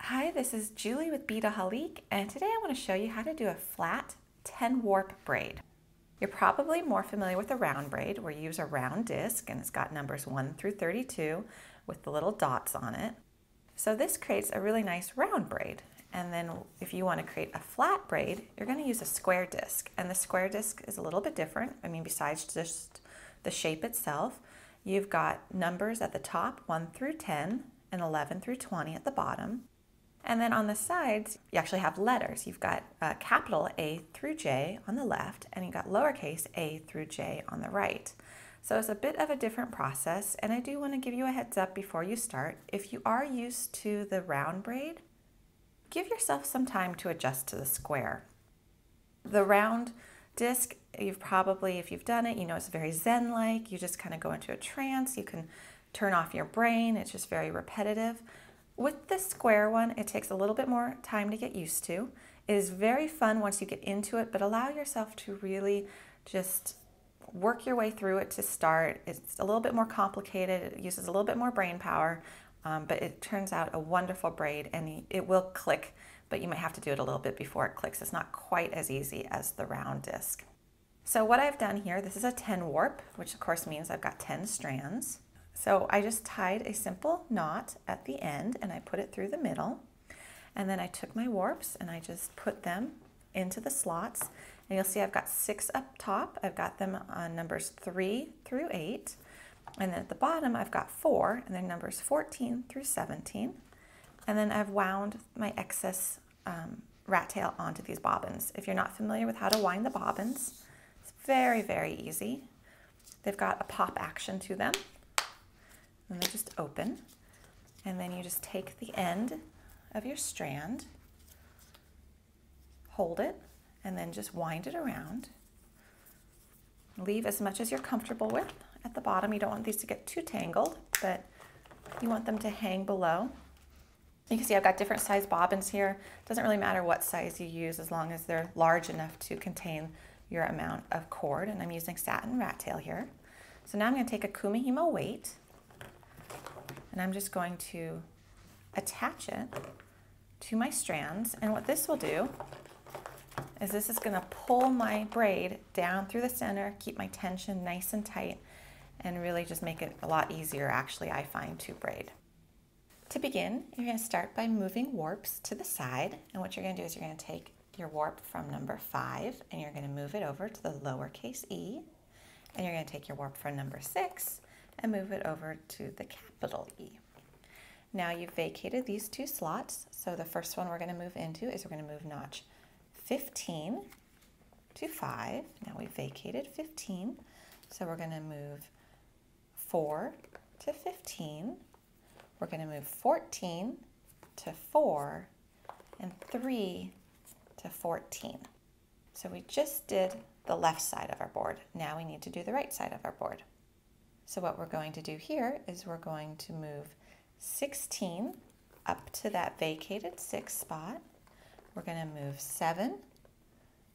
Hi, this is Julie with Beadaholique, and today I want to show you how to do a flat 10 warp braid. You're probably more familiar with a round braid where you use a round disc and it's got numbers 1 through 32 with the little dots on it. So this creates a really nice round braid. And then if you want to create a flat braid, you're going to use a square disc. And the square disc is a little bit different. Besides just the shape itself, you've got numbers at the top 1 through 10 and 11 through 20 at the bottom. And then on the sides, you actually have letters. You've got capital A through J on the left, and you've got lowercase a through J on the right. So it's a bit of a different process, and I do want to give you a heads up before you start. If you are used to the round braid, give yourself some time to adjust to the square. The round disc, if you've done it, you know it's very zen-like. You just kind of go into a trance. You can turn off your brain. It's just very repetitive. With the square one, it takes a little bit more time to get used to. It is very fun once you get into it, but allow yourself to really just work your way through it to start. It's a little bit more complicated. It uses a little bit more brain power, but it turns out a wonderful braid, and it will click, but you might have to do it a little bit before it clicks. It's not quite as easy as the round disc. So what I've done here, this is a 10 warp, which of course means I've got 10 strands. So I just tied a simple knot at the end and I put it through the middle. And then I took my warps and I just put them into the slots. And you'll see I've got 6 up top. I've got them on numbers 3 through 8. And then at the bottom I've got 4, and they're numbers 14 through 17. And then I've wound my excess rat tail onto these bobbins. If you're not familiar with how to wind the bobbins, it's very, very easy. They've got a pop action to them. And they just open, and then you just take the end of your strand, hold it, and then just wind it around. Leave as much as you're comfortable with at the bottom. You don't want these to get too tangled, but you want them to hang below. You can see I've got different size bobbins here. It doesn't really matter what size you use as long as they're large enough to contain your amount of cord, and I'm using Satin Rattail here. So now I'm going to take a Kumihimo weight, and I'm just going to attach it to my strands. And what this will do is this is going to pull my braid down through the center, keep my tension nice and tight, and really just make it a lot easier, actually, I find, to braid. To begin, you're going to start by moving warps to the side. And what you're going to do is you're going to take your warp from number 5 and you're going to move it over to the lowercase e. And you're going to take your warp from number 6 and move it over to the capital E. Now you've vacated these 2 slots, so the first one we're going to move into is we're going to move notch 15 to 5. Now we've vacated 15, so we're going to move 4 to 15. We're going to move 14 to 4 and 3 to 14. So we just did the left side of our board. Now we need to do the right side of our board. So what we're going to do here is we're going to move 16 up to that vacated 6 spot. We're going to move 7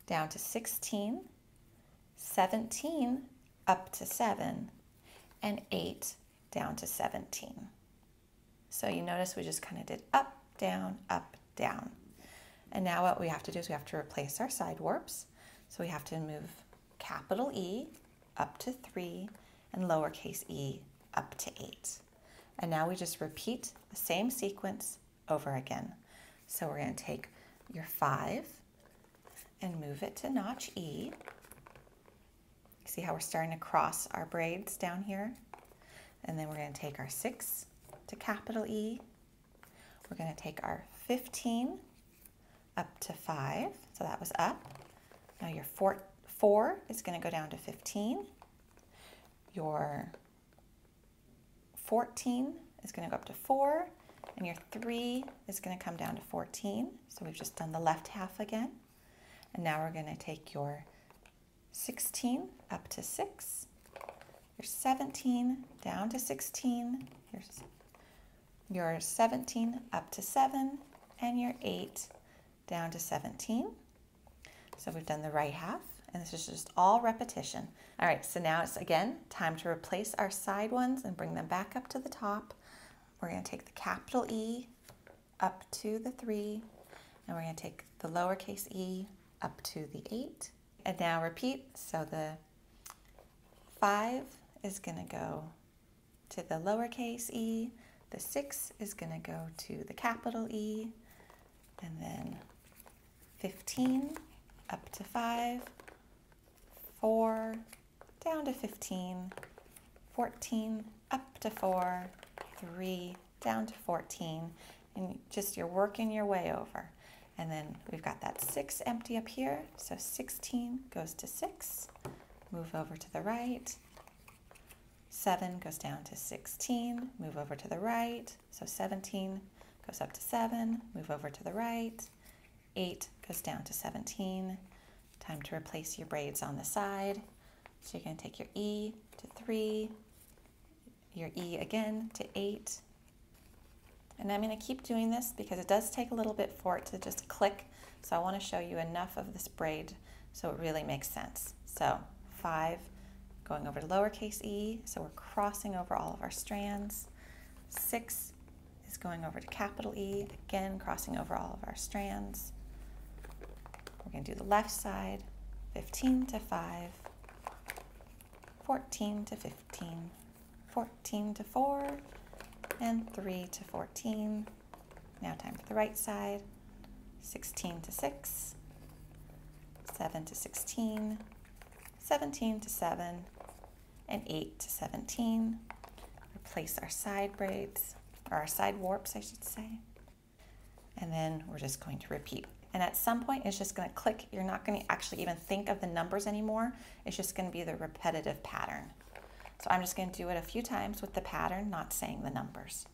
down to 16, 17 up to 7, and 8 down to 17. So you notice we just kind of did up, down, up, down. And now what we have to do is we have to replace our side warps. So we have to move capital E up to 3 and lowercase e up to 8. And now we just repeat the same sequence over again. So we're going to take your 5 and move it to notch E. See how we're starting to cross our braids down here? And then we're going to take our 6 to capital E. We're going to take our 15 up to 5. So that was up. Now your 4 is going to go down to 15. Your 14 is going to go up to 4, and your 3 is going to come down to 14. So we've just done the left half again. And now we're going to take your 16 up to 6, your 17 down to 16, your 17 up to 7, and your 8 down to 17. So we've done the right half. And this is just all repetition. All right, so now it's again time to replace our side ones and bring them back up to the top. We're going to take the capital E up to the 3, and we're going to take the lowercase e up to the 8, and now repeat. So the 5 is going to go to the lowercase e, the 6 is going to go to the capital E, and then 15 up to 5, 4 down to 15, 14 up to 4, 3 down to 14, and just you're working your way over. And then we've got that 6 empty up here, so 16 goes to 6, move over to the right, 7 goes down to 16, move over to the right, so 17 goes up to 7, move over to the right, 8 goes down to 17, time to replace your braids on the side. So you're going to take your E to 3, your E again to 8, and I'm going to keep doing this because it does take a little bit for it to just click, so I want to show you enough of this braid so it really makes sense. So 5 going over to lowercase e, so we're crossing over all of our strands. 6 is going over to capital E, again crossing over all of our strands. We're going to do the left side, 15 to 5, 14 to 15, 14 to 4, and 3 to 14. Now time for the right side, 16 to 6, 7 to 16, 17 to 7, and 8 to 17. Replace our side braids, or our side warps I should say, and then we're just going to repeat. And at some point it's just going to click. You're not going to actually even think of the numbers anymore. It's just going to be the repetitive pattern. So I'm just going to do it a few times with the pattern, not saying the numbers.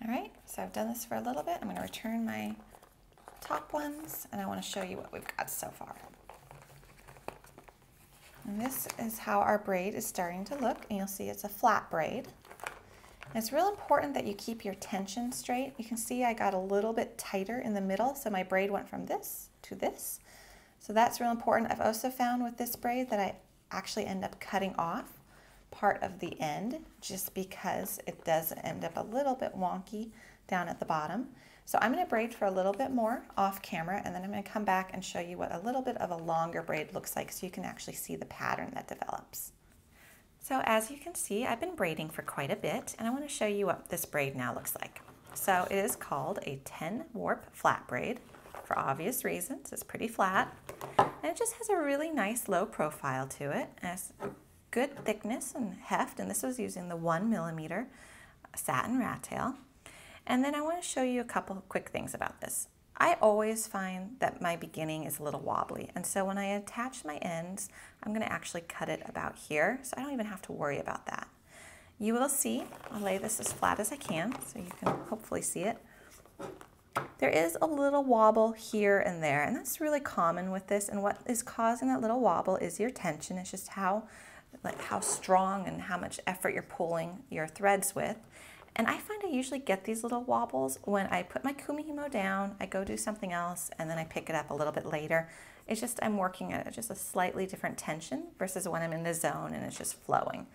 All right, so I've done this for a little bit. I'm going to return my top ones, and I want to show you what we've got so far. And this is how our braid is starting to look, and you'll see it's a flat braid. And it's real important that you keep your tension straight. You can see I got a little bit tighter in the middle, so my braid went from this to this. So that's real important. I've also found with this braid that I actually end up cutting off part of the end just because it does end up a little bit wonky down at the bottom. So I'm going to braid for a little bit more off camera, and then I'm going to come back and show you what a little bit of a longer braid looks like so you can actually see the pattern that develops. So as you can see, I've been braiding for quite a bit, and I want to show you what this braid now looks like. So it is called a 10 warp flat braid for obvious reasons. It's pretty flat, and it just has a really nice low profile to it. It has good thickness and heft, and this was using the 1mm satin Rattail. And then I want to show you a couple of quick things about this. I always find that my beginning is a little wobbly, and so when I attach my ends, I'm going to actually cut it about here, so I don't even have to worry about that. You will see, I'll lay this as flat as I can so you can hopefully see it. There is a little wobble here and there, and that's really common with this, and what is causing that little wobble is your tension. It's just how strong and how much effort you're pulling your threads with. And I find I usually get these little wobbles when I put my Kumihimo down, I go do something else, and then I pick it up a little bit later. It's just I'm working at just a slightly different tension versus when I'm in the zone and it's just flowing.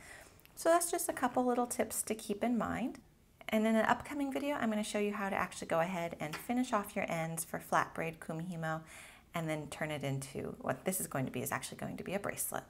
So that's just a couple little tips to keep in mind. And in an upcoming video, I'm going to show you how to actually go ahead and finish off your ends for flat braid Kumihimo and then turn it into what this is going to be, is actually going to be a bracelet.